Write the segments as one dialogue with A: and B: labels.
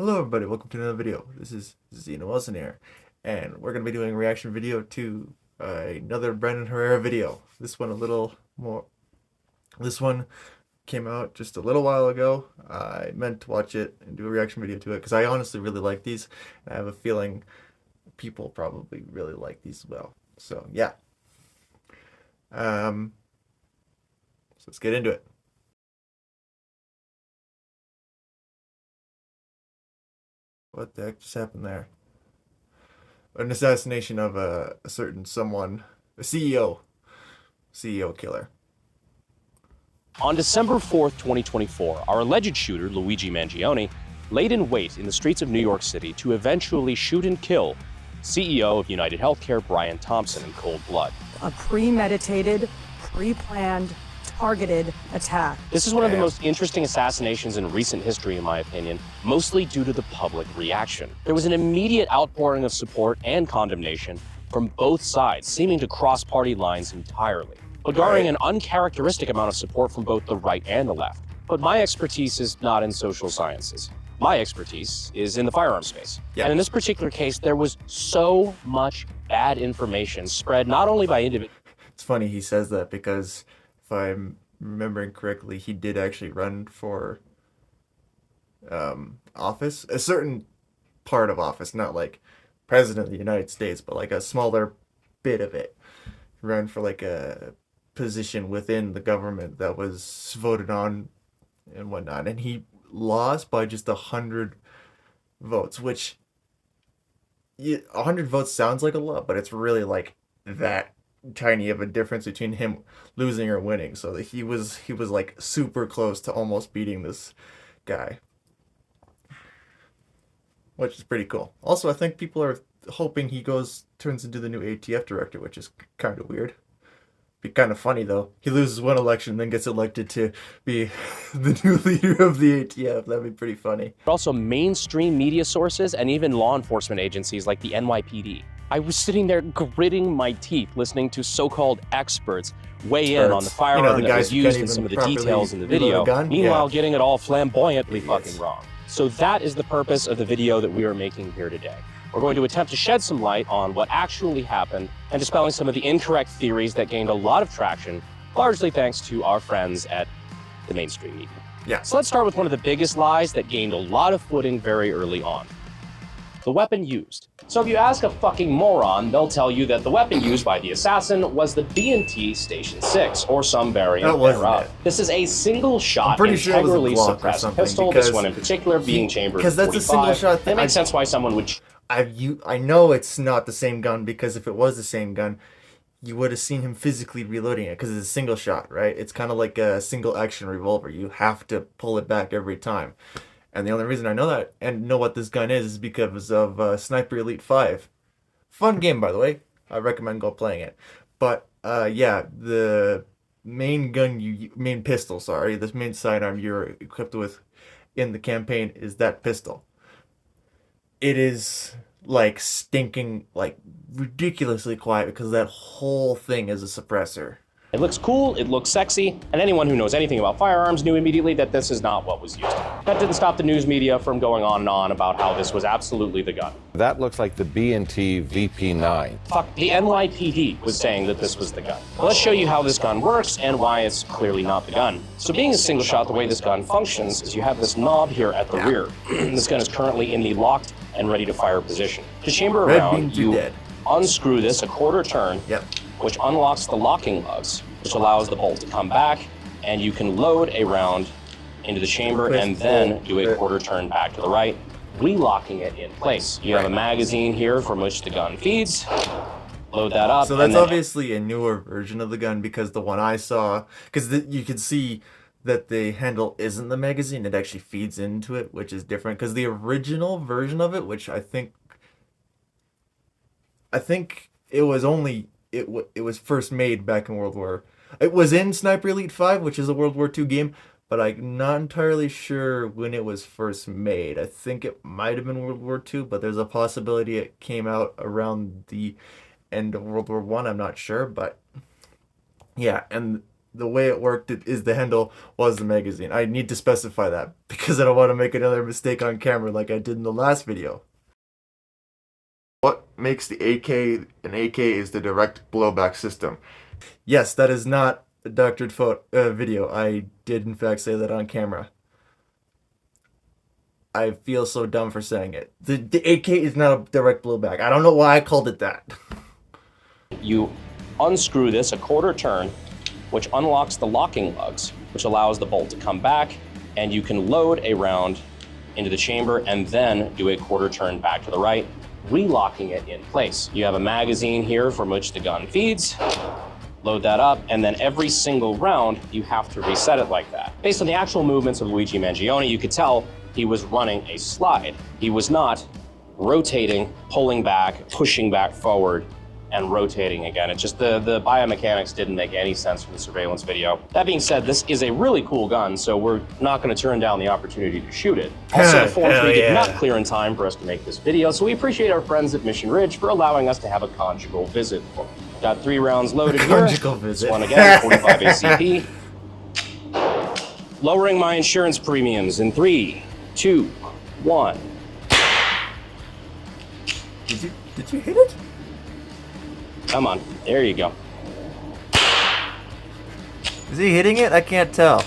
A: Hello everybody, welcome to another video. This is Zeno Wilson here, and we're going to be doing a reaction video to another Brandon Herrera video. This one a little more, this one came out just a little while ago. I meant to watch it and do a reaction video to it because I honestly really like these. And I have a feeling people probably really like these as well. So yeah, so let's get into it. What the heck just happened there? An assassination of a certain someone, a CEO killer.
B: On December 4th, 2024, our alleged shooter, Luigi Mangione, laid in wait in the streets of New York City to eventually shoot and kill CEO of United Healthcare, Brian Thompson, in cold blood.
C: A premeditated, pre-planned, targeted attack.
B: This is one of the most interesting assassinations in recent history, in my opinion, mostly due to the public reaction. There was an immediate outpouring of support and condemnation from both sides, seeming to cross party lines entirely, but garnering an uncharacteristic amount of support from both the right and the left. But my expertise is not in social sciences. My expertise is in the firearm space. And in this particular case, there was so much bad information spread not only by individuals.
A: It's funny he says that because if I'm remembering correctly, he did actually run for office, a certain part of office, not like president of the United States, but like a smaller bit of it. Run for like a position within the government that was voted on and whatnot, and he lost by just 100 votes, which 100 votes sounds like a lot, but it's really like that tiny of a difference between him losing or winning. So that he was like super close to almost beating this guy, which is pretty cool. Also, I think people are hoping he turns into the new ATF director, which is kind of weird. Be kind of funny though. He loses one election and then gets elected to be the new leader of the ATF. That'd be pretty funny.
B: But also mainstream media sources and even law enforcement agencies like the NYPD. I was sitting there gritting my teeth listening to so-called experts weigh in on the firearm that was used and some of the details in the video, meanwhile getting it all flamboyantly fucking wrong. So that is the purpose of the video that we are making here today. We're going to attempt to shed some light on what actually happened and dispelling some of the incorrect theories that gained a lot of traction, largely thanks to our friends at the mainstream media.
A: Yeah.
B: So let's start with one of the biggest lies that gained a lot of footing very early on. The weapon used. So if you ask a fucking moron, they'll tell you that the weapon used by the assassin was the B&T Station 6, or some variant thereof. This is a single-shot, integrally suppressed pistol, this one in particular being chambered 45.
A: Because that's a single-shot thing.
B: It makes sense why someone would...
A: I know it's not the same gun, because if it was the same gun, you would have seen him physically reloading it, because it's a single shot, right? It's kind of like a single-action revolver. You have to pull it back every time. And the only reason I know that and know what this gun is because of Sniper Elite 5. Fun game, by the way. I recommend go playing it. But yeah, the main pistol, this main sidearm you're equipped with in the campaign is that pistol. It is like stinking, like ridiculously quiet because that whole thing is a suppressor.
B: It looks cool, it looks sexy, and anyone who knows anything about firearms knew immediately that this is not what was used. That didn't stop the news media from going on and on about how this was absolutely the gun.
D: That looks like the B&T VP9.
B: Fuck, the NYPD was saying that this was the gun. Well, let's show you how this gun works and why it's clearly not the gun. So being a single shot, the way this gun functions is you have this knob here at the rear. This gun is currently in the locked and ready to fire position. To chamber a round, you unscrew this a quarter turn, which unlocks the locking lugs, which allows the bolt to come back, and you can load a round into the chamber and then do a quarter turn back to the right, relocking it in place. You have a magazine here from which the gun feeds. Load that up.
A: So that's obviously a newer version of the gun, because the one I saw, because you can see that the handle isn't the magazine, it actually feeds into it, which is different, because the original version of it, which I think it was only it was first made back in World War. It was in Sniper Elite 5, which is a World War II game, but I'm not entirely sure when it was first made. I think it might have been World War II, but there's a possibility it came out around the end of World War I. I'm not sure, but yeah, and the way it worked is the handle was the magazine. I need to specify that because I don't want to make another mistake on camera like I did in the last video. What makes the AK an AK is the direct blowback system. Yes, that is not a doctored video. I did in fact say that on camera. I feel so dumb for saying it. The AK is not a direct blowback. I don't know why I called it that.
B: You unscrew this a quarter turn, which unlocks the locking lugs, which allows the bolt to come back, and you can load a round into the chamber and then do a quarter turn back to the right, relocking it in place. You have a magazine here from which the gun feeds. Load that up, and then every single round, you have to reset it like that. Based on the actual movements of Luigi Mangione, you could tell he was running a slide. He was not rotating, pulling back, pushing back forward, and rotating again. It just, the biomechanics didn't make any sense from the surveillance video. That being said, this is a really cool gun, so we're not gonna turn down the opportunity to shoot it. Also, unfortunately, did not clear in time for us to make this video, so we appreciate our friends at Mission Ridge for allowing us to have a conjugal visit. Got 3 rounds loaded here.
A: Conjugal visit.
B: This one again, 45 ACP. Lowering my insurance premiums in 3, 2, 1.
A: Did you hit it?
B: Come on, there you go.
A: Is he hitting it? I can't tell.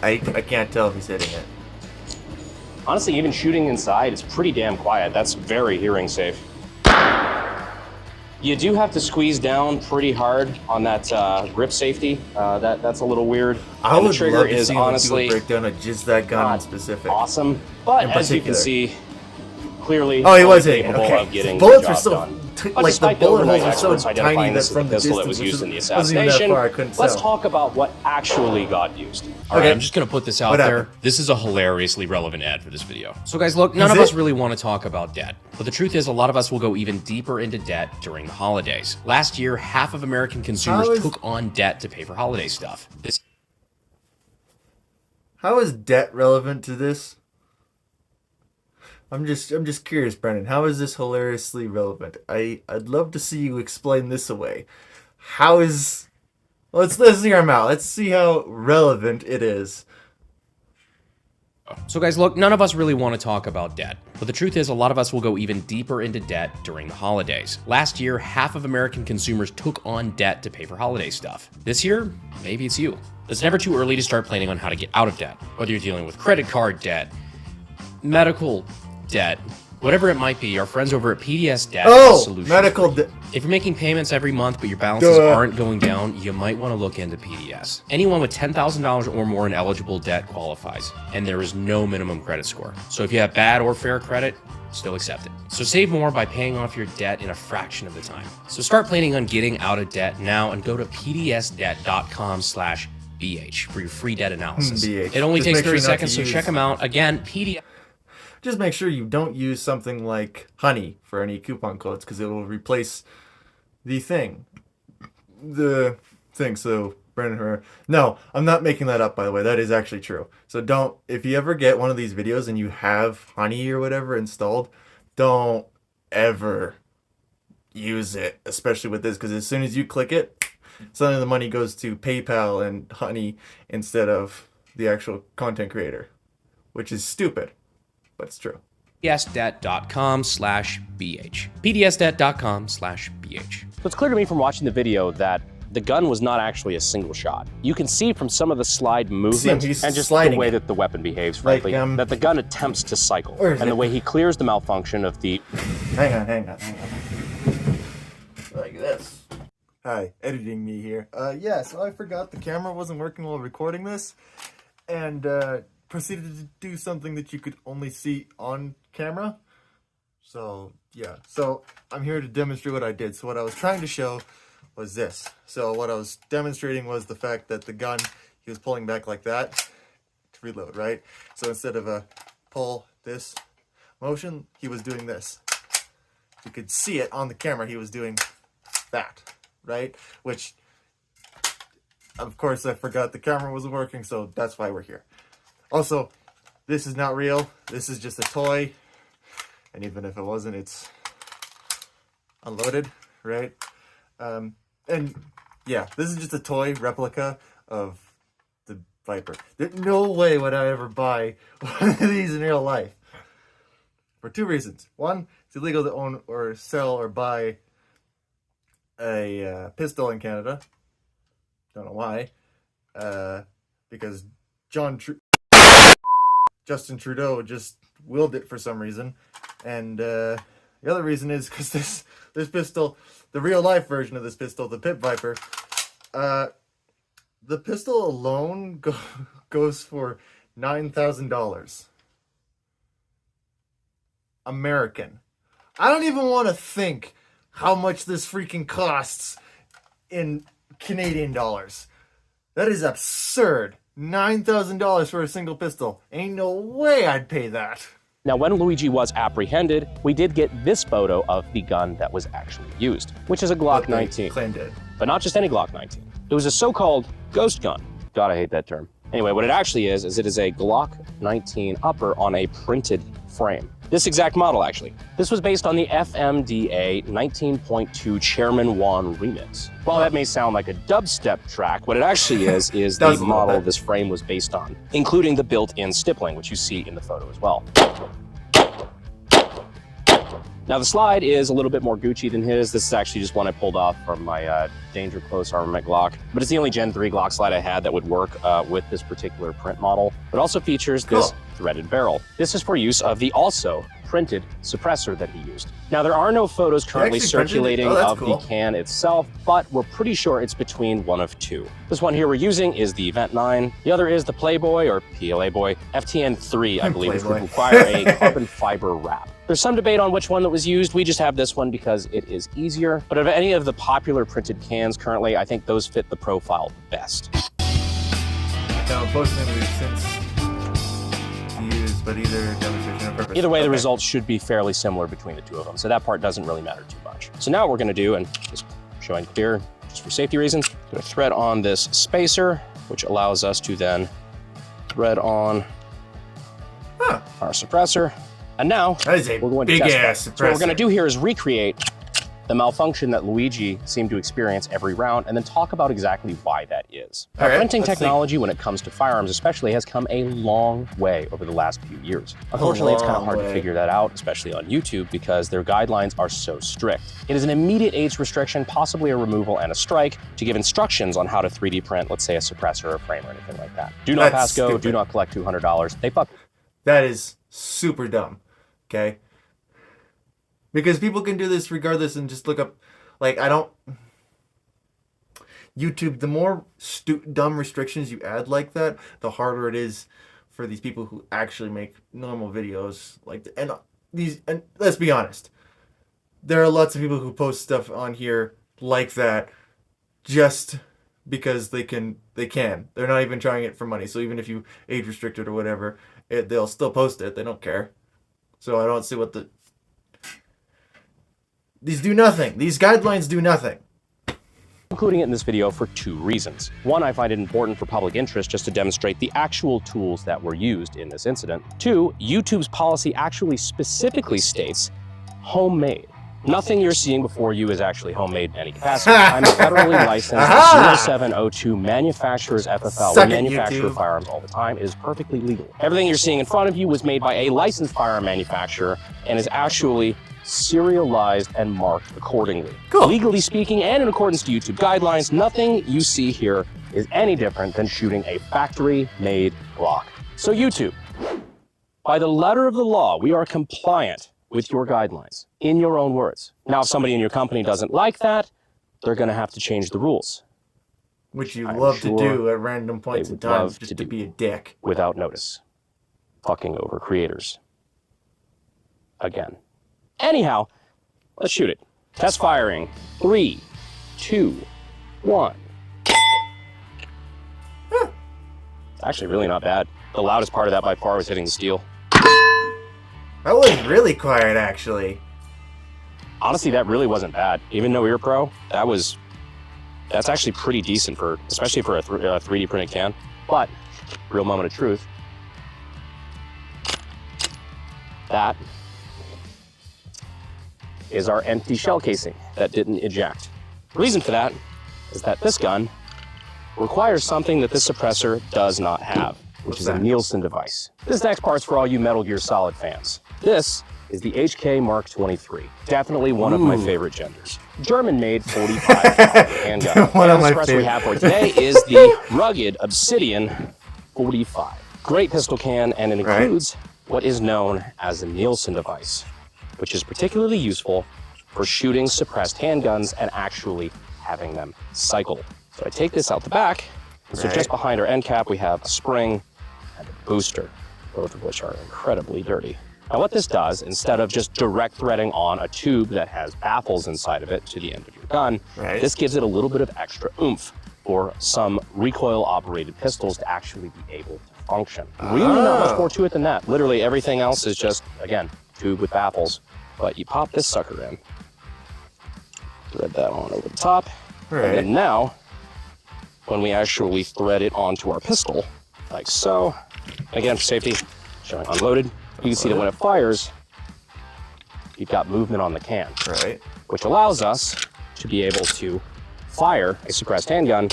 A: I can't tell if he's hitting it.
B: Honestly, even shooting inside is pretty damn quiet. That's very hearing safe. You do have to squeeze down pretty hard on that grip safety. That's a little weird.
A: I
B: and
A: would
B: the trigger
A: love to
B: is
A: see
B: honestly
A: him do a breakdown of just that gun in specific.
B: awesome, but
A: In
B: as you can
A: particular.
B: see, clearly
A: Oh, he was hitting it.
B: capable
A: Okay.
B: of getting
A: Bullets
B: the
A: were
B: job
A: so
B: done. But
A: like the
B: despite
A: bullet
B: overnight
A: holes are so
B: experts identifying
A: tiny that
B: this as
A: from
B: the
A: the
B: pistol that
A: distance
B: was used in the
A: wasn't even that
B: assassination,
A: far, I couldn't
B: let's
A: tell.
B: talk about what actually got used.
E: All right,
A: Okay.
E: I'm just going to put this out
A: What
E: there.
A: happened?
E: This is a hilariously relevant ad for this video. So guys, look, none
A: Is
E: of us
A: it?
E: really want to talk about debt. But the truth is, a lot of us will go even deeper into debt during the holidays. Last year, half of American consumers
A: How is-
E: took on debt to pay for holiday stuff.
A: How is debt relevant to this? I'm just curious, Brendan. How is this hilariously relevant? I'd love to see you explain this away. How is let's hear him out. Let's see how relevant it is.
E: So guys, look, none of us really want to talk about debt. But the truth is, a lot of us will go even deeper into debt during the holidays. Last year, half of American consumers took on debt to pay for holiday stuff. This year, maybe it's you. It's never too early to start planning on how to get out of debt. Whether you're dealing with credit card debt, medical debt, whatever it might be, our friends over at PDS Debt have
A: Oh,
E: solutions.
A: medical debt.
E: If you're making payments every month but your balances
A: Duh.
E: aren't going down, you might want to look into PDS. Anyone with $10,000 or more in eligible debt qualifies, and there is no minimum credit score. So if you have bad or fair credit, still accept it. So save more by paying off your debt in a fraction of the time. So start planning on getting out of debt now and go to pdsdebt.com/BH for your free debt analysis.
A: BH.
E: It only
A: Just
E: takes
A: make sure
E: 30
A: not to
E: seconds, so
A: use-
E: check them out. Again, PDS.
A: Just make sure you don't use something like honey for any coupon codes because it will replace the thing. So, Brendan, no, I'm not making that up, by the way. That is actually true. So don't, if you ever get one of these videos and you have honey or whatever installed, don't ever use it, especially with this, because as soon as you click it, suddenly the money goes to PayPal and honey instead of the actual content creator, which is stupid. But it's true.
E: pdsdebt.com/BH. pdsdebt.com/BH.
B: So it's clear to me from watching the video that the gun was not actually a single shot. You can see from some of the slide movement
A: he's
B: and just
A: sliding
B: the way
A: it.
B: that the weapon behaves,
A: Like,
B: frankly, that the gun attempts to cycle.
A: Where is
B: And the
A: it?
B: way he clears the malfunction of the
A: Hang on. Like this. Hi, editing me here. Yeah, so I forgot the camera wasn't working while recording this, and proceeded to do something that you could only see on camera. So, yeah. So, I'm here to demonstrate what I did. So, what I was trying to show was this. So, what I was demonstrating was the fact that the gun, he was pulling back like that to reload, right? So, instead of a pull this motion, he was doing this. You could see it on the camera. He was doing that, right? Which, of course, I forgot the camera wasn't working, so that's why we're here. Also, this is not real. This is just a toy. And even if it wasn't, it's unloaded, right? And yeah, this is just a toy replica of the Viper. There's no way would I ever buy one of these in real life. For two reasons. One, it's illegal to own or sell or buy a pistol in Canada. Don't know why. Because Justin Trudeau just willed it for some reason. And the other reason is because this pistol, the real life version of this pistol, the Pit Viper, the pistol alone goes for $9,000. American. I don't even want to think how much this freaking costs in Canadian dollars. That is absurd. $9,000 for a single pistol. Ain't no way I'd pay that.
B: Now, when Luigi was apprehended, we did get this photo of the gun that was actually used, which is a Glock 19.
A: Claimed it.
B: But not just any Glock 19. It was a so-called ghost gun. God, I hate that term. Anyway, what it actually is it is a Glock 19 upper on a printed frame. This exact model, actually. This was based on the FMDA 19.2 Chairman Juan remix. While that may sound like a dubstep track, what it actually is the model this frame was based on, including the built-in stippling, which you see in the photo as well. Now, the slide is a little bit more Gucci than his. This is actually just one I pulled off from my Danger Close Armament Glock. But it's the only Gen 3 Glock slide I had that would work with this particular print model. It also features this threaded barrel. This is for use of the also printed suppressor that he used. Now, there are no photos currently circulating of the can itself, but we're pretty sure it's between one of two. This one here we're using is the Event 9. The other is the Playboy, or PLA Boy, FTN3, I believe, which would require a carbon fiber wrap. There's some debate on which one that was used. We just have this one because it is easier. But of any of the popular printed cans currently, I think those fit the profile best.
A: Now, both of them we've since used, but either demonstration or purpose.
B: Either way, the results should be fairly similar between the two of them, so that part doesn't really matter too much. So now what we're gonna do, and just showing here, just for safety reasons, I'm gonna thread on this spacer, which allows us to then thread on our suppressor. And now,
A: that is a
B: we're going to
A: big
B: test
A: ass
B: that.
A: suppressor.
B: So what we're going to do here is recreate the malfunction that Luigi seemed to experience every round, and then talk about exactly why that is. Now, printing technology, when it comes to firearms especially, has come a long way over the last few years. Unfortunately, it's kind of hard to figure that out, especially on YouTube, because their guidelines are so strict. It is an immediate age restriction, possibly a removal and a strike, to give instructions on how to 3D print, let's say, a suppressor or a frame or anything like that. Do not pass go, do not collect $200. They fuck.
A: That is super dumb, okay? Because people can do this regardless and just look up, like, YouTube, the more dumb restrictions you add like that, the harder it is for these people who actually make normal videos. And let's be honest, there are lots of people who post stuff on here like that just because they can. They're not even trying it for money. So even if you age restrict it or whatever, they'll still post it. They don't care. So I don't see what these do nothing. These guidelines do nothing.
B: Including it in this video for two reasons. One, I find it important for public interest just to demonstrate the actual tools that were used in this incident. Two, YouTube's policy actually specifically states homemade. Nothing you're seeing before you is actually homemade in any capacity. I'm a federally licensed 0702 manufacturer's FFL. We manufacture firearms all the time. It is perfectly legal. Everything you're seeing in front of you was made by a licensed firearm manufacturer and is actually serialized and marked accordingly. Cool. Legally speaking, and in accordance to YouTube guidelines, nothing you see here is any different than shooting a factory-made Glock. So YouTube, by the letter of the law, we are compliant with your guidelines, in your own words. Now, if somebody in your company doesn't like that, they're gonna have to change the rules.
A: Which you love to do at random points in time, just to be a dick.
B: Without notice. Fucking over creators. Again. Anyhow, let's shoot it. Test firing. 3, 2, 1. Actually, really not bad. The loudest part of that by far was hitting the steel.
A: That was really quiet, actually.
B: Honestly, that really wasn't bad. Even though we were pro, that's actually pretty decent especially for a 3D printed can. But, real moment of truth. That is our empty shell casing that didn't eject. The reason for that is that this gun requires something that this suppressor does not have, which is a Nielsen device. This next part's for all you Metal Gear Solid fans. This is the HK Mark 23. Definitely one of my favorite genders. German-made 45 handgun.
A: One of my
B: the suppressor we
A: favorite.
B: have for today is the rugged Obsidian 45. Great pistol can, and it includes what is known as a Nielsen device, which is particularly useful for shooting suppressed handguns and actually having them cycle. So I take this out the back, and so just behind our end cap we have a spring and a booster, both of which are incredibly dirty. Now what this does, instead of just direct threading on a tube that has baffles inside of it to the end of your gun, this gives it a little bit of extra oomph for some recoil-operated pistols to actually be able to function. Really not much more to it than that. Literally everything else is just, again, tube with baffles. But you pop this sucker in, thread that on over the top, and then now, when we actually thread it onto our pistol, like so, again for safety, showing unloaded, you can see that when it fires, you've got movement on the can, which allows us to be able to fire a suppressed handgun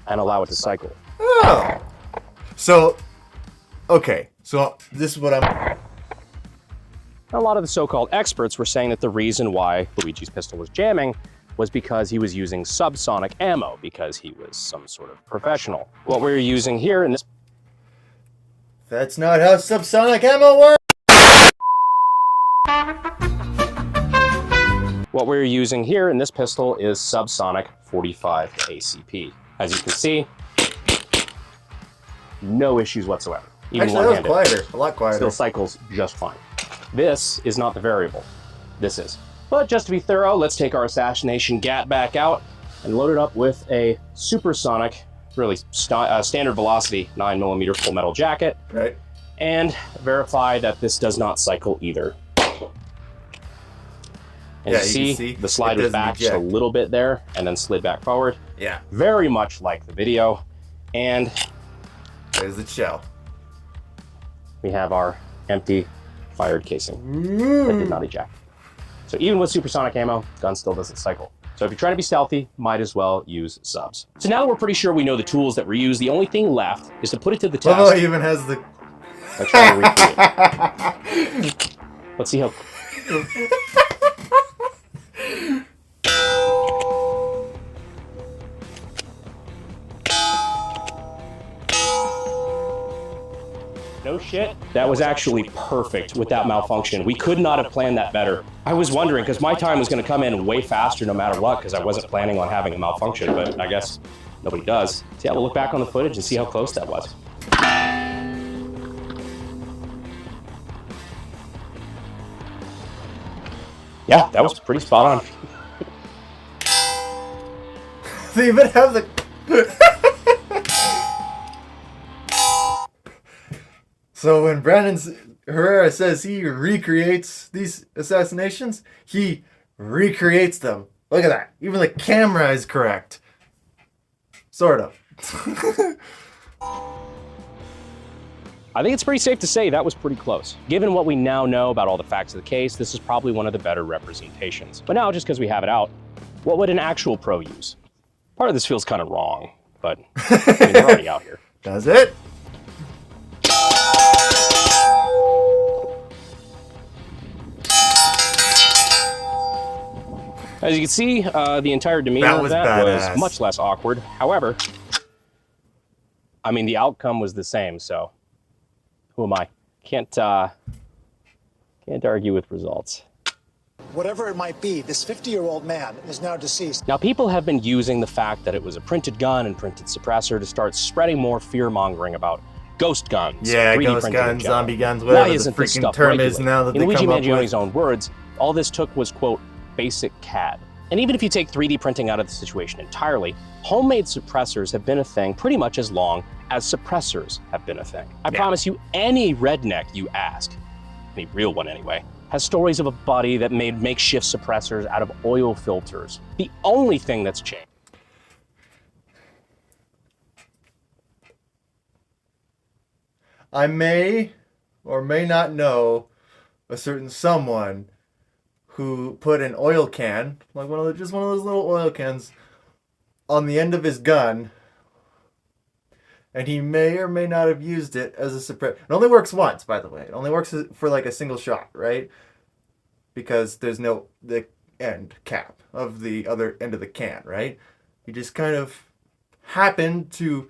B: and allow it to cycle.
A: Oh. So, okay. So this is what I'm...
B: A lot of the so-called experts were saying that the reason why Luigi's pistol was jamming was because he was using subsonic ammo, because he was some sort of professional. What we're using here in this...
A: That's not how subsonic ammo works!
B: What we're using here in this pistol is subsonic 45 ACP. As you can see, no issues whatsoever. Even
A: Actually, that was quieter, a lot quieter.
B: Still cycles just fine. This is not the variable. This is. But just to be thorough, let's take our Assassination GAT back out and load it up with a supersonic, really standard velocity 9mm full metal jacket. And verify that this does not cycle either. And you see the slide was back just a little bit there and then slid back forward. Very much like the video. And
A: there's the shell.
B: We have our empty fired casing that did not eject. So even with supersonic ammo, gun still doesn't cycle. So if you're trying to be stealthy, might as well use subs. So now that we're pretty sure we know the tools that were used, the only thing left is to put it to the test.
A: Well, it even has the...
B: Let's try to recreate it. Let's see how... No shit. That was actually perfect without malfunction. We could not have planned that better. I was wondering, because my time was going to come in way faster no matter what, because I wasn't planning on having a malfunction, but I guess nobody does. So yeah, we'll look back on the footage and see how close that was. Yeah, that was pretty spot on.
A: They even have the... So when Brandon Herrera says he recreates these assassinations, he recreates them. Look at that. Even the camera is correct. Sort of.
B: I think it's pretty safe to say that was pretty close. Given what we now know about all the facts of the case, this is probably one of the better representations. But now, just because we have it out, what would an actual pro use? Part of this feels kind of wrong, but I mean, we're already out here.
A: Does it?
B: As you can see, the entire demeanor of that was much less awkward. However, I mean, the outcome was the same, so who am I? Can't argue with results.
F: Whatever it might be, this 50-year-old man is now deceased.
B: Now, people have been using the fact that it was a printed gun and printed suppressor to start spreading more fear-mongering about ghost guns.
A: Yeah,
B: 3D
A: ghost
B: printing in
A: guns,
B: general.
A: zombie guns, whatever
B: Why
A: the
B: isn't this
A: freaking
B: stuff
A: term is
B: regulated?
A: now that
B: In
A: they
B: Luigi
A: come up with.
B: Mangione's own words, all this took was, quote, basic CAD. And even if you take 3D printing out of the situation entirely, homemade suppressors have been a thing pretty much as long as suppressors have been a thing. I promise you, any redneck you ask, any real one anyway, has stories of a buddy that made makeshift suppressors out of oil filters. The only thing that's changed.
A: I may or may not know a certain someone who put an oil can, like just one of those little oil cans, on the end of his gun, and he may or may not have used it as a suppressor. It only works once, by the way. It only works for like a single shot, right? Because there's no the end cap of the other end of the can, right? He just kind of happened to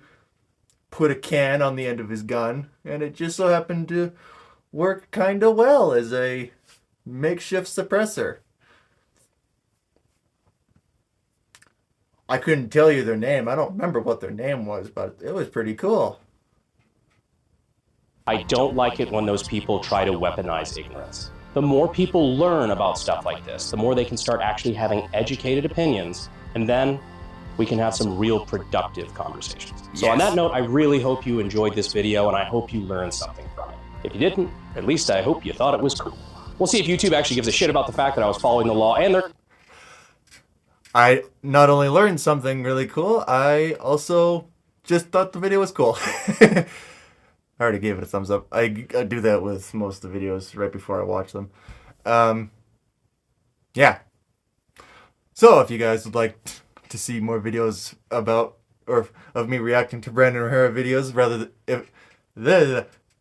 A: put a can on the end of his gun, and it just so happened to work kind of well as a makeshift suppressor. I couldn't tell you their name. I don't remember what their name was, but it was pretty cool.
B: I don't like it when those people try to weaponize ignorance. The more people learn about stuff like this, the more they can start actually having educated opinions, and then we can have some real productive conversations. So on that note, I really hope you enjoyed this video, and I hope you learned something from it. If you didn't, at least I hope you thought it was cool. We'll see if YouTube actually gives a shit about the fact that I was following the law, and they're...
A: I not only learned something really cool, I also just thought the video was cool. I already gave it a thumbs up. I do that with most of the videos right before I watch them. Yeah. So if you guys would like to see more videos about, or of me reacting to Brandon O'Hara videos,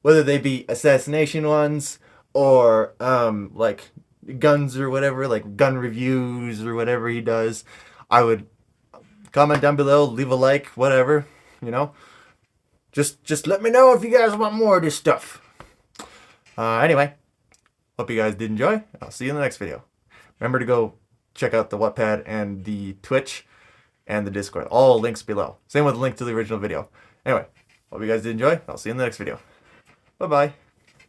A: whether they be assassination ones or like guns or whatever, like gun reviews or whatever he does, I would comment down below, leave a like, whatever, you know. Just let me know if you guys want more of this stuff. Anyway, hope you guys did enjoy. I'll see you in the next video. Remember to go check out the Wattpad and the Twitch and the Discord. All links below. Same with the link to the original video. Anyway, hope you guys did enjoy. I'll see you in the next video. Bye-bye.